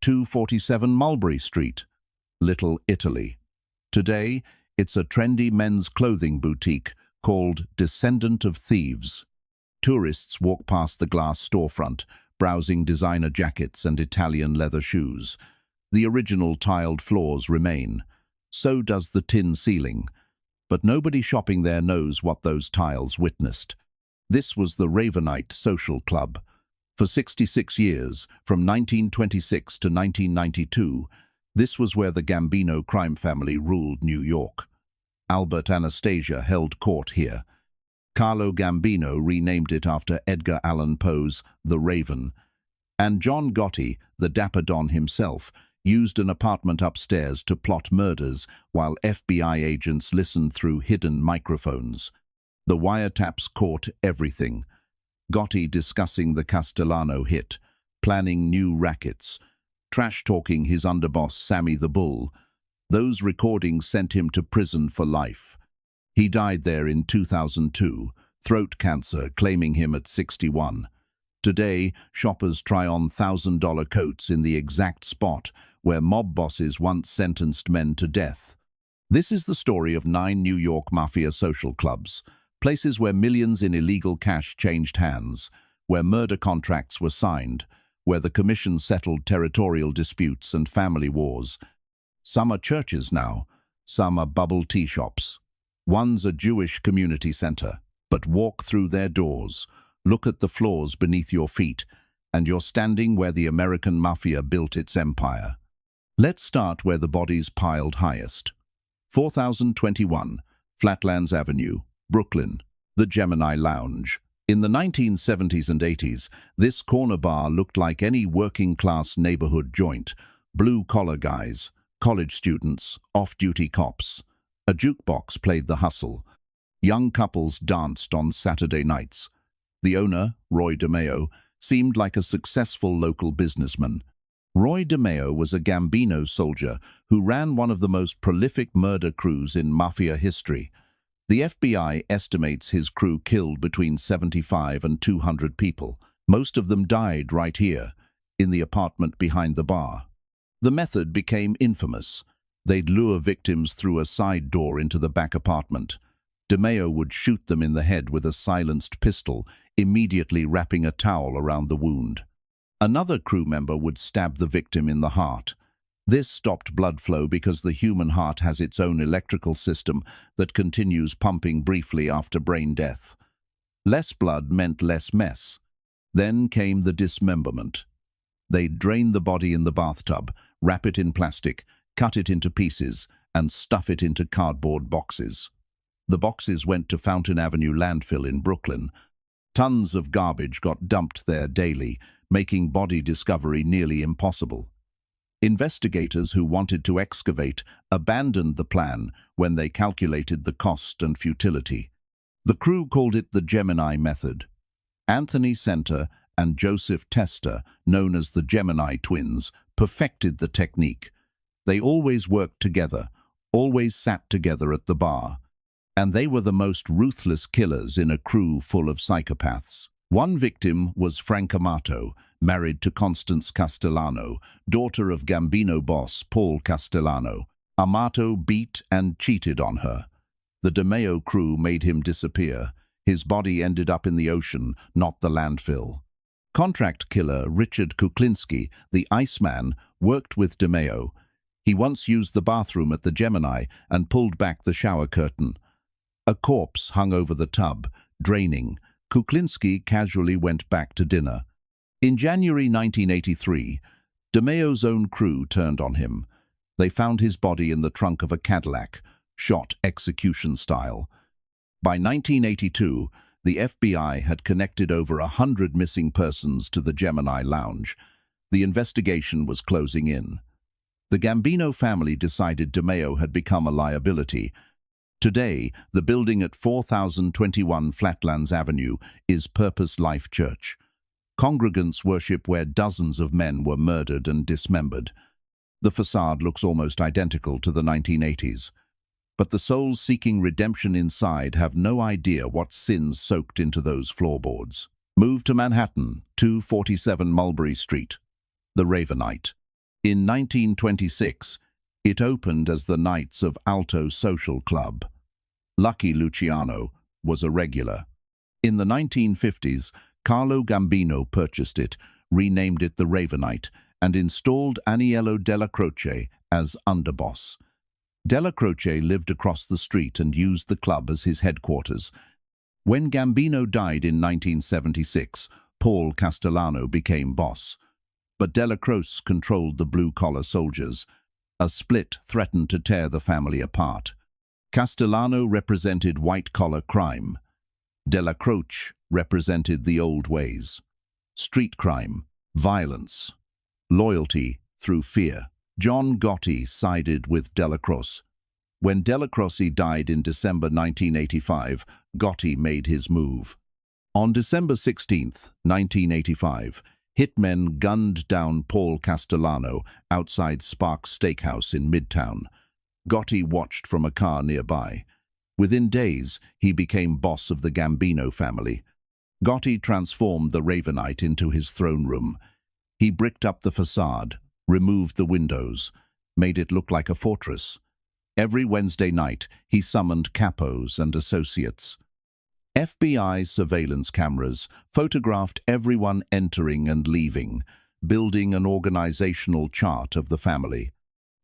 247 Mulberry Street, Little Italy. Today, it's a trendy men's clothing boutique called Descendant of Thieves. Tourists walk past the glass storefront, browsing designer jackets and Italian leather shoes. The original tiled floors remain. So does the tin ceiling. But nobody shopping there knows what those tiles witnessed. This was the Ravenite Social Club. For 66 years, from 1926 to 1992, this was where the Gambino crime family ruled New York. Albert Anastasia held court here. Carlo Gambino renamed it after Edgar Allan Poe's The Raven. And John Gotti, the Dapper Don himself, used an apartment upstairs to plot murders while FBI agents listened through hidden microphones. The wiretaps caught everything. Gotti discussing the Castellano hit, planning new rackets, trash-talking his underboss Sammy the Bull. Those recordings sent him to prison for life. He died there in 2002, throat cancer claiming him at 61. Today, shoppers try on $1,000 coats in the exact spot where mob bosses once sentenced men to death. This is the story of 9 New York Mafia social clubs, places where millions in illegal cash changed hands, where murder contracts were signed, where the commission settled territorial disputes and family wars. Some are churches now, some are bubble tea shops. One's a Jewish community center, but walk through their doors, look at the floors beneath your feet, and you're standing where the American Mafia built its empire. Let's start where the bodies piled highest. 4021, Flatlands Avenue, Brooklyn, the Gemini Lounge. In the 1970s and 80s, this corner bar looked like any working-class neighborhood joint. Blue-collar guys, college students, off-duty cops. A jukebox played the hustle. Young couples danced on Saturday nights. The owner, Roy DeMeo, seemed like a successful local businessman. Roy DeMeo was a Gambino soldier who ran one of the most prolific murder crews in Mafia history. The FBI estimates his crew killed between 75 and 200 people. Most of them died right here, in the apartment behind the bar. The method became infamous. They'd lure victims through a side door into the back apartment. DeMeo would shoot them in the head with a silenced pistol, immediately wrapping a towel around the wound. Another crew member would stab the victim in the heart. This stopped blood flow because the human heart has its own electrical system that continues pumping briefly after brain death. Less blood meant less mess. Then came the dismemberment. They'd drain the body in the bathtub, wrap it in plastic, cut it into pieces, and stuff it into cardboard boxes. The boxes went to Fountain Avenue landfill in Brooklyn. Tons of garbage got dumped there daily, making body discovery nearly impossible. Investigators who wanted to excavate abandoned the plan when they calculated the cost and futility. The crew called it the Gemini Method. Anthony Center and Joseph Tester, known as the Gemini twins, perfected the technique. They always worked together, always sat together at the bar. And they were the most ruthless killers in a crew full of psychopaths. One victim was Frank Amato, married to Constance Castellano, daughter of Gambino boss Paul Castellano. Amato beat and cheated on her. The DeMeo crew made him disappear. His body ended up in the ocean, not the landfill. Contract killer Richard Kuklinski, the Iceman, worked with DeMeo. He once used the bathroom at the Gemini and pulled back the shower curtain. A corpse hung over the tub, draining. Kuklinski casually went back to dinner. In January 1983, DeMeo's own crew turned on him. They found his body in the trunk of a Cadillac, shot execution style. By 1982, the FBI had connected over 100 missing persons to the Gemini Lounge. The investigation was closing in. The Gambino family decided DeMeo had become a liability. Today, the building at 4021 Flatlands Avenue is Purpose Life Church. Congregants worship where dozens of men were murdered and dismembered. The facade looks almost identical to the 1980s. But the souls seeking redemption inside have no idea what sins soaked into those floorboards. Move to Manhattan, 247 Mulberry Street. The Ravenite. In 1926, it opened as the Knights of Alto Social Club. Lucky Luciano was a regular. In the 1950s, Carlo Gambino purchased it, renamed it the Ravenite, and installed Aniello Della Croce as underboss. Della Croce lived across the street and used the club as his headquarters. When Gambino died in 1976, Paul Castellano became boss. But Della Croce controlled the blue-collar soldiers. A split threatened to tear the family apart. Castellano represented white-collar crime. Della Croce represented the old ways. Street crime, violence, loyalty through fear. John Gotti sided with Della Croce. When Della Croce died in December 1985, Gotti made his move. On December 16, 1985, hitmen gunned down Paul Castellano outside Sparks Steakhouse in Midtown. Gotti watched from a car nearby. Within days, he became boss of the Gambino family. Gotti transformed the Ravenite into his throne room. He bricked up the facade, removed the windows, made it look like a fortress. Every Wednesday night, he summoned capos and associates. FBI surveillance cameras photographed everyone entering and leaving, building an organizational chart of the family.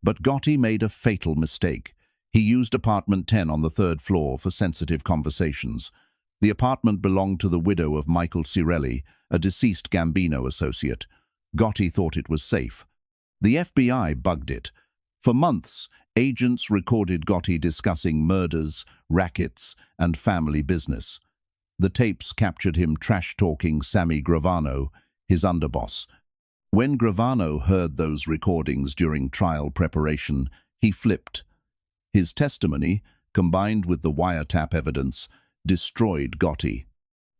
But Gotti made a fatal mistake. He used apartment 10 on the third floor for sensitive conversations. The apartment belonged to the widow of Michael Cirelli, a deceased Gambino associate. Gotti thought it was safe. The FBI bugged it. For months, agents recorded Gotti discussing murders, rackets, and family business. The tapes captured him trash-talking Sammy Gravano, his underboss. When Gravano heard those recordings during trial preparation, he flipped. His testimony, combined with the wiretap evidence, destroyed Gotti.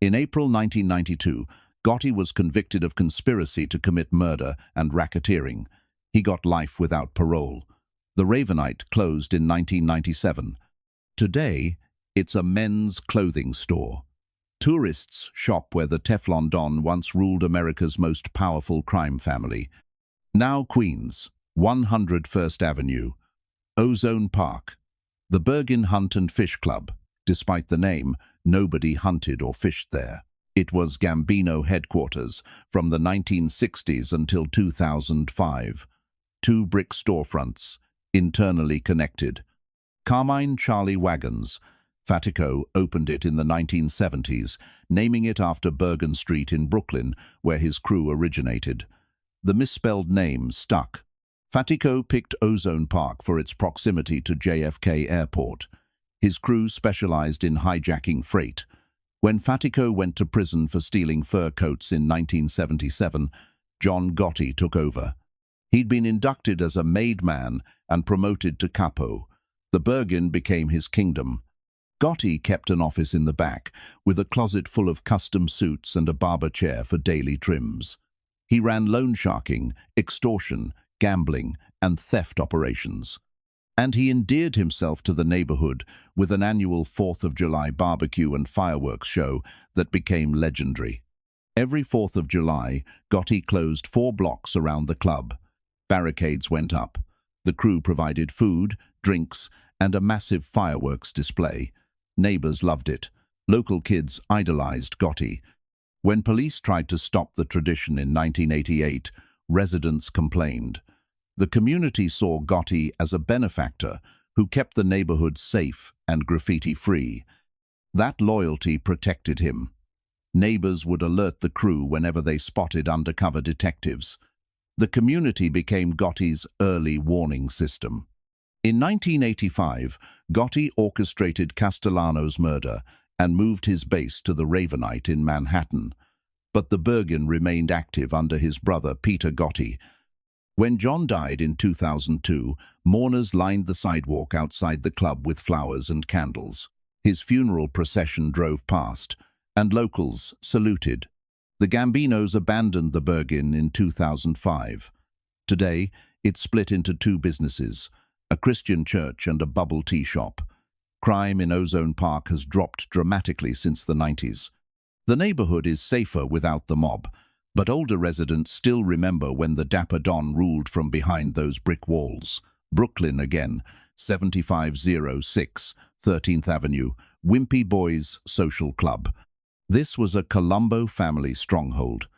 In April 1992, Gotti was convicted of conspiracy to commit murder and racketeering. He got life without parole. The Ravenite closed in 1997. Today, it's a men's clothing store. Tourists shop where the Teflon Don once ruled America's most powerful crime family. Now Queens, 100 First Avenue. Ozone Park. The Bergin Hunt and Fish Club. Despite the name, nobody hunted or fished there. It was Gambino headquarters from the 1960s until 2005. 2 brick storefronts, internally connected. Carmine Charlie Wagons. Fatico opened it in the 1970s, naming it after Bergen Street in Brooklyn, where his crew originated. The misspelled name stuck. Fatico picked Ozone Park for its proximity to JFK Airport. His crew specialized in hijacking freight. When Fatico went to prison for stealing fur coats in 1977, John Gotti took over. He'd been inducted as a made man and promoted to capo. The Bergin became his kingdom. Gotti kept an office in the back, with a closet full of custom suits and a barber chair for daily trims. He ran loan sharking, extortion, gambling, and theft operations. And he endeared himself to the neighborhood with an annual 4th of July barbecue and fireworks show that became legendary. Every 4th of July, Gotti closed 4 blocks around the club. Barricades went up. The crew provided food, drinks, and a massive fireworks display. Neighbors loved it. Local kids idolized Gotti. When police tried to stop the tradition in 1988, residents complained. The community saw Gotti as a benefactor who kept the neighborhood safe and graffiti-free. That loyalty protected him. Neighbors would alert the crew whenever they spotted undercover detectives. The community became Gotti's early warning system. In 1985, Gotti orchestrated Castellano's murder and moved his base to the Ravenite in Manhattan. But the Bergin remained active under his brother Peter Gotti. When John died in 2002, mourners lined the sidewalk outside the club with flowers and candles. His funeral procession drove past, and locals saluted. The Gambinos abandoned the Bergin in 2005. Today, it's split into 2 businesses, a Christian church and a bubble tea shop. Crime in Ozone Park has dropped dramatically since the 90s. The neighborhood is safer without the mob, But older residents still remember when the Dapper Don ruled from behind those brick walls. Brooklyn again, 7506 13th Avenue, Wimpy Boys Social Club. This was a Colombo family stronghold.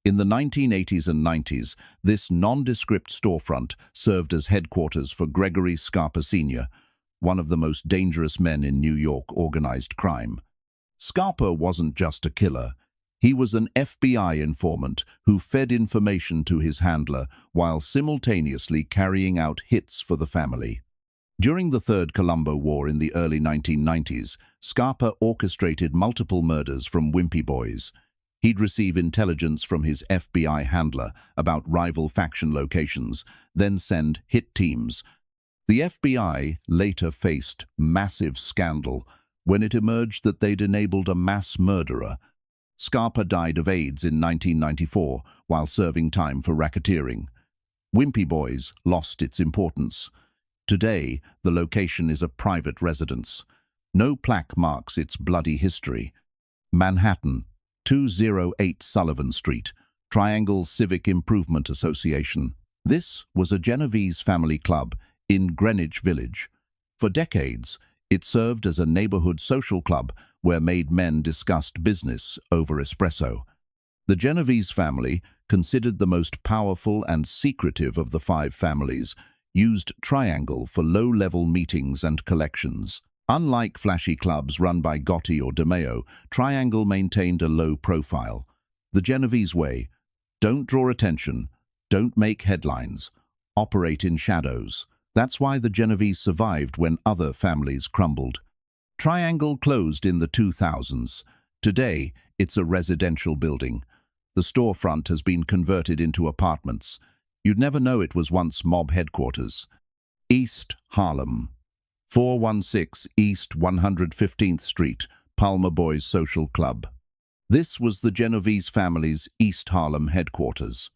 In the 1980s and 90s, this nondescript storefront served as headquarters for Gregory Scarpa Sr., one of the most dangerous men in New York organized crime. Scarpa wasn't just a killer. He was an FBI informant who fed information to his handler while simultaneously carrying out hits for the family. During the Third Colombo War in the early 1990s, Scarpa orchestrated multiple murders from Wimpy Boys. He'd receive intelligence from his FBI handler about rival faction locations, then send hit teams. The FBI later faced massive scandal when it emerged that they'd enabled a mass murderer. Scarpa died of AIDS in 1994 while serving time for racketeering. Wimpy Boys lost its importance. Today, the location is a private residence. No plaque marks its bloody history. Manhattan, 208 Sullivan Street, Triangle Civic Improvement Association. This was a Genovese family club in Greenwich Village. For decades, it served as a neighborhood social club where made men discussed business over espresso. The Genovese family, considered the most powerful and secretive of the five families, used Triangle for low-level meetings and collections. Unlike flashy clubs run by Gotti or DeMeo, Triangle maintained a low profile. The Genovese way: don't draw attention, don't make headlines, operate in shadows. That's why the Genovese survived when other families crumbled. Triangle closed in the 2000s. Today, it's a residential building. The storefront has been converted into apartments. You'd never know it was once mob headquarters. East Harlem, 416 East 115th Street, Palmer Boys Social Club. This was the Genovese family's East Harlem headquarters.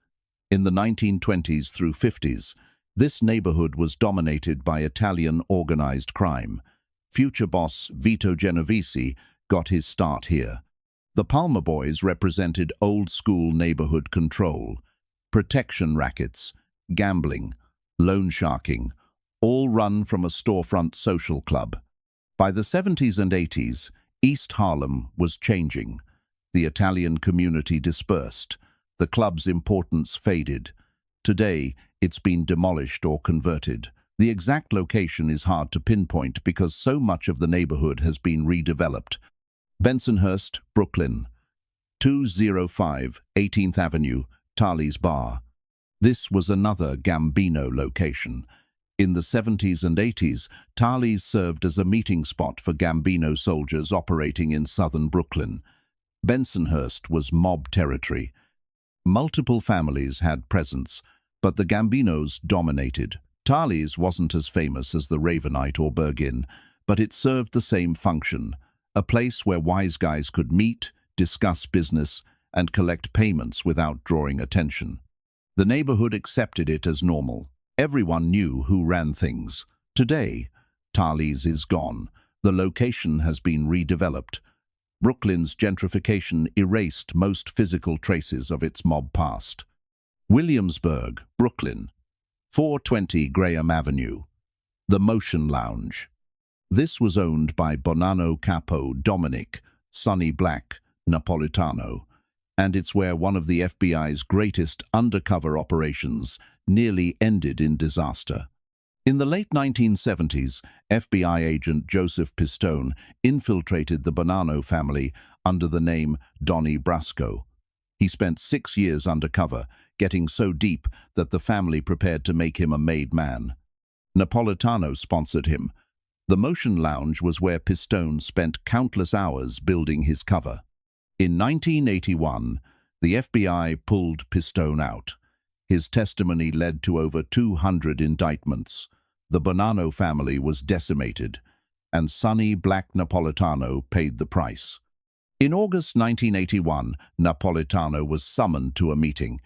In the 1920s through 50s, this neighborhood was dominated by Italian organized crime. Future boss Vito Genovese got his start here. The Palmer Boys represented old-school neighborhood control, protection rackets, gambling, loan sharking, all run from a storefront social club. By the 70s and 80s, East Harlem was changing. The Italian community dispersed. The club's importance faded. Today, it's been demolished or converted. The exact location is hard to pinpoint because so much of the neighborhood has been redeveloped. Bensonhurst, Brooklyn, 205 18th Avenue, Tarly's Bar. This was another Gambino location. In the 70s and 80s, Tarly's served as a meeting spot for Gambino soldiers operating in southern Brooklyn. Bensonhurst was mob territory. Multiple families had presence, but the Gambinos dominated. Tarly's wasn't as famous as the Ravenite or Bergin, but it served the same function, a place where wise guys could meet, discuss business, and collect payments without drawing attention. The neighborhood accepted it as normal. Everyone knew who ran things. Today, Tarly's is gone. The location has been redeveloped. Brooklyn's gentrification erased most physical traces of its mob past. Williamsburg, Brooklyn, 420 Graham Avenue, the Motion Lounge. This was owned by Bonanno capo Dominic Sonny Black Napolitano, and it's where one of the FBI's greatest undercover operations nearly ended in disaster. In the late 1970s, FBI agent Joseph Pistone infiltrated the Bonanno family under the name Donnie Brasco. He spent 6 years undercover, getting so deep that the family prepared to make him a made man. Napolitano sponsored him. The Motion Lounge was where Pistone spent countless hours building his cover. In 1981, the FBI pulled Pistone out. His testimony led to over 200 indictments. The Bonanno family was decimated, and Sonny Black Napolitano paid the price. In August 1981, Napolitano was summoned to a meeting.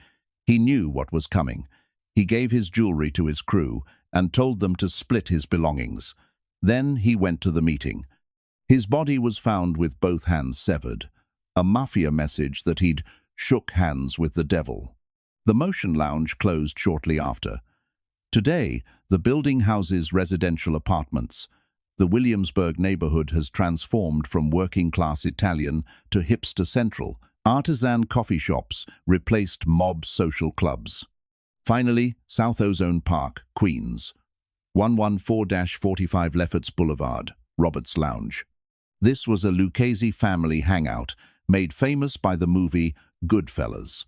He knew what was coming. He gave his jewelry to his crew and told them to split his belongings. Then he went to the meeting. His body was found with both hands severed, a mafia message that he'd shook hands with the devil. The Motion Lounge closed shortly after. Today, the building houses residential apartments. The Williamsburg neighborhood has transformed from working-class Italian to hipster central. Artisan coffee shops replaced mob social clubs. Finally, South Ozone Park, Queens. 114-45 Lefferts Boulevard, Roberts Lounge. This was a Lucchese family hangout, made famous by the movie Goodfellas.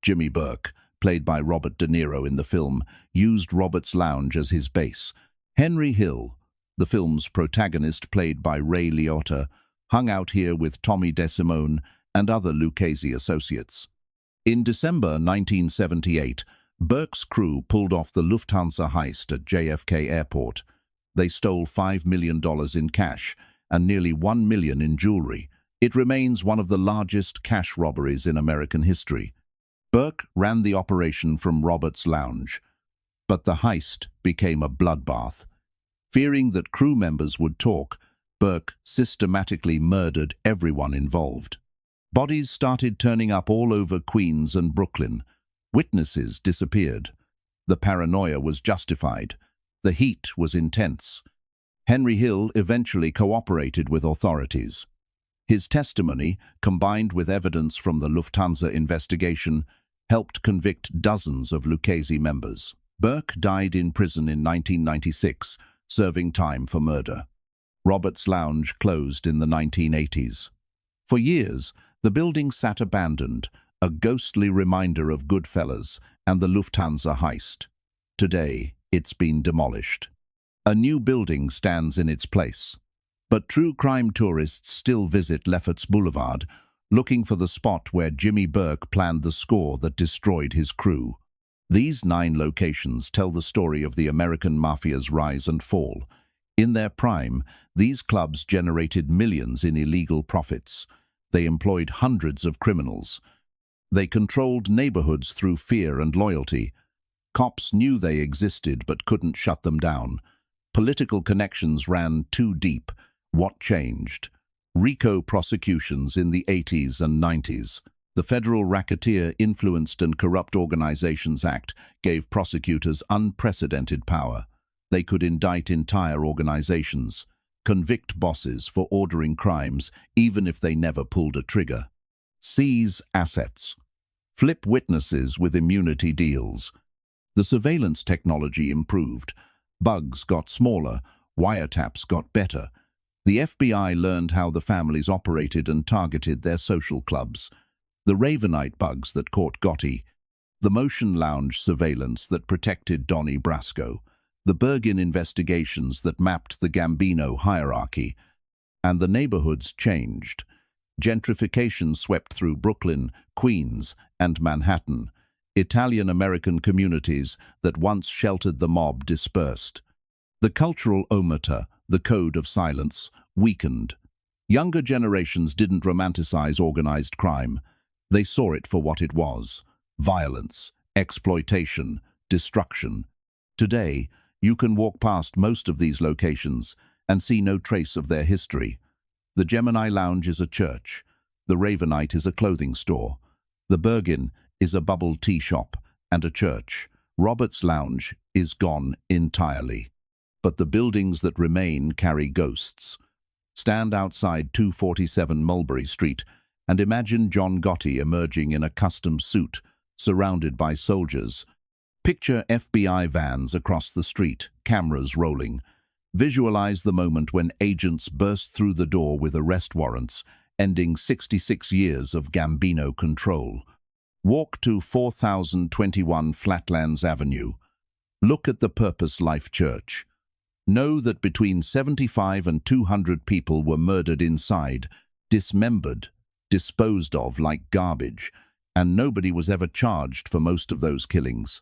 Jimmy Burke, played by Robert De Niro in the film, used Roberts Lounge as his base. Henry Hill, the film's protagonist played by Ray Liotta, hung out here with Tommy DeSimone and other Lucchese associates. In December 1978, Burke's crew pulled off the Lufthansa heist at JFK Airport. They stole $5 million in cash and nearly $1 million in jewelry. It remains one of the largest cash robberies in American history. Burke ran the operation from Roberts Lounge, but the heist became a bloodbath. Fearing that crew members would talk, Burke systematically murdered everyone involved. Bodies started turning up all over Queens and Brooklyn. Witnesses disappeared. The paranoia was justified. The heat was intense. Henry Hill eventually cooperated with authorities. His testimony, combined with evidence from the Lufthansa investigation, helped convict dozens of Lucchese members. Burke died in prison in 1996, serving time for murder. Roberts Lounge closed in the 1980s. For years, the building sat abandoned, a ghostly reminder of Goodfellas and the Lufthansa heist. Today, it's been demolished. A new building stands in its place. But true crime tourists still visit Lefferts Boulevard, looking for the spot where Jimmy Burke planned the score that destroyed his crew. These 9 locations tell the story of the American Mafia's rise and fall. In their prime, these clubs generated millions in illegal profits. They employed hundreds of criminals. They controlled neighborhoods through fear and loyalty. Cops knew they existed but couldn't shut them down. Political connections ran too deep. What changed? RICO prosecutions in the 80s and 90s. The Federal Racketeer Influenced and Corrupt Organizations Act gave prosecutors unprecedented power. They could indict entire organizations, convict bosses for ordering crimes even if they never pulled a trigger, seize assets, flip witnesses with immunity deals. The surveillance technology improved. Bugs got smaller, wiretaps got better. The FBI learned how the families operated and targeted their social clubs. The Ravenite bugs that caught Gotti, the Motion Lounge surveillance that protected Donnie Brasco, the Bergin investigations that mapped the Gambino hierarchy, and the neighborhoods changed. Gentrification swept through Brooklyn, Queens, and Manhattan. Italian-American communities that once sheltered the mob dispersed. The cultural omerta, the code of silence, weakened. Younger generations didn't romanticize organized crime. They saw it for what it was: violence, exploitation, destruction. Today, you can walk past most of these locations and see no trace of their history. The Gemini Lounge is a church. The Ravenite is a clothing store. The Bergin is a bubble tea shop and a church. Roberts Lounge is gone entirely. But the buildings that remain carry ghosts. Stand outside 247 Mulberry Street and imagine John Gotti emerging in a custom suit, surrounded by soldiers. Picture FBI vans across the street, cameras rolling. Visualize the moment when agents burst through the door with arrest warrants, ending 66 years of Gambino control. Walk to 4021 Flatlands Avenue. Look at the Purpose Life Church. Know that between 75 and 200 people were murdered inside, dismembered, disposed of like garbage, and nobody was ever charged for most of those killings.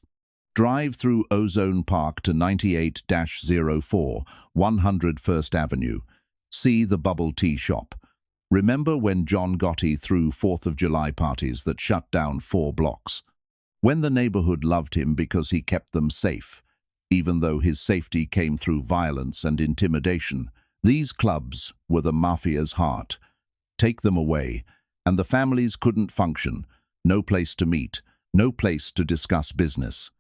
Drive through Ozone Park to 98-04, 100 First Avenue. See the bubble tea shop. Remember when John Gotti threw 4th of July parties that shut down 4 blocks? When the neighborhood loved him because he kept them safe, even though his safety came through violence and intimidation. These clubs were the mafia's heart. Take them away, and the families couldn't function. No place to meet, no place to discuss business,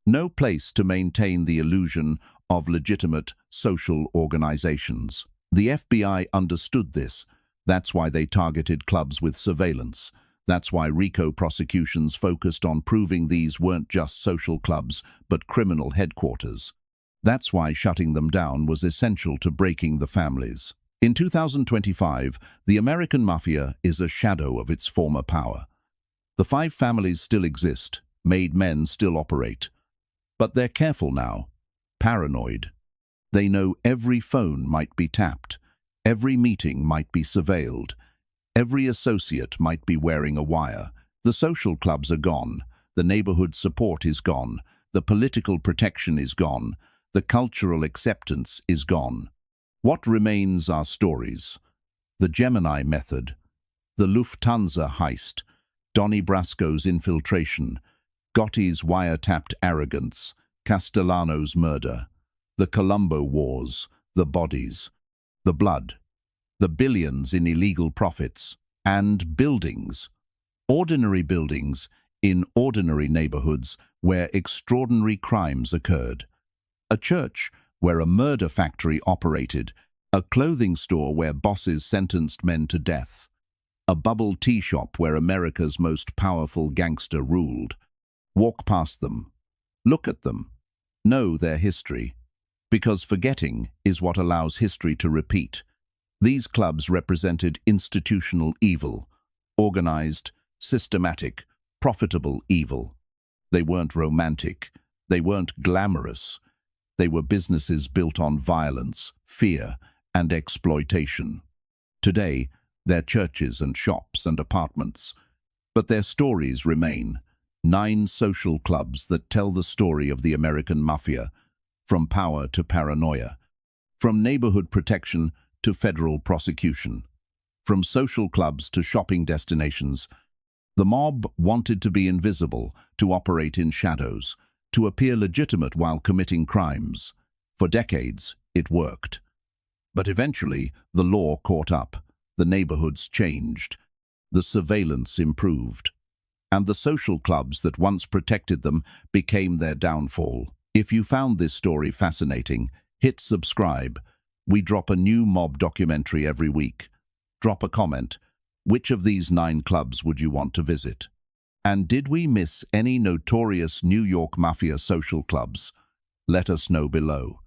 no place to maintain the illusion of legitimate social organizations. The FBI understood this. That's why they targeted clubs with surveillance. That's why RICO prosecutions focused on proving these weren't just social clubs, but criminal headquarters. That's why shutting them down was essential to breaking the families. In 2025, the American Mafia is a shadow of its former power. The 5 families still exist, made men still operate. But they're careful now, paranoid. They know every phone might be tapped, every meeting might be surveilled, every associate might be wearing a wire. The social clubs are gone, the neighborhood support is gone, the political protection is gone, the cultural acceptance is gone. What remains are stories. The Gemini Method, the Lufthansa heist, Donnie Brasco's infiltration, Gotti's wiretapped arrogance, Castellano's murder, the Colombo wars, the bodies, the blood, the billions in illegal profits, and buildings. Ordinary buildings in ordinary neighborhoods where extraordinary crimes occurred. A church where a murder factory operated, a clothing store where bosses sentenced men to death, a bubble tea shop where America's most powerful gangster ruled. Walk past them. Look at them. Know their history. Because forgetting is what allows history to repeat. These clubs represented institutional evil, organized, systematic, profitable evil. They weren't romantic. They weren't glamorous. They were businesses built on violence, fear, and exploitation. Today, they're churches and shops and apartments. But their stories remain. 9 social clubs that tell the story of the American Mafia, from power to paranoia, from neighborhood protection to federal prosecution, from social clubs to shopping destinations. The mob wanted to be invisible, to operate in shadows, to appear legitimate while committing crimes. For decades, it worked. But eventually, the law caught up, the neighborhoods changed, the surveillance improved, and the social clubs that once protected them became their downfall. If you found this story fascinating, hit subscribe. We drop a new mob documentary every week. Drop a comment. Which of these 9 clubs would you want to visit? And did we miss any notorious New York Mafia social clubs? Let us know below.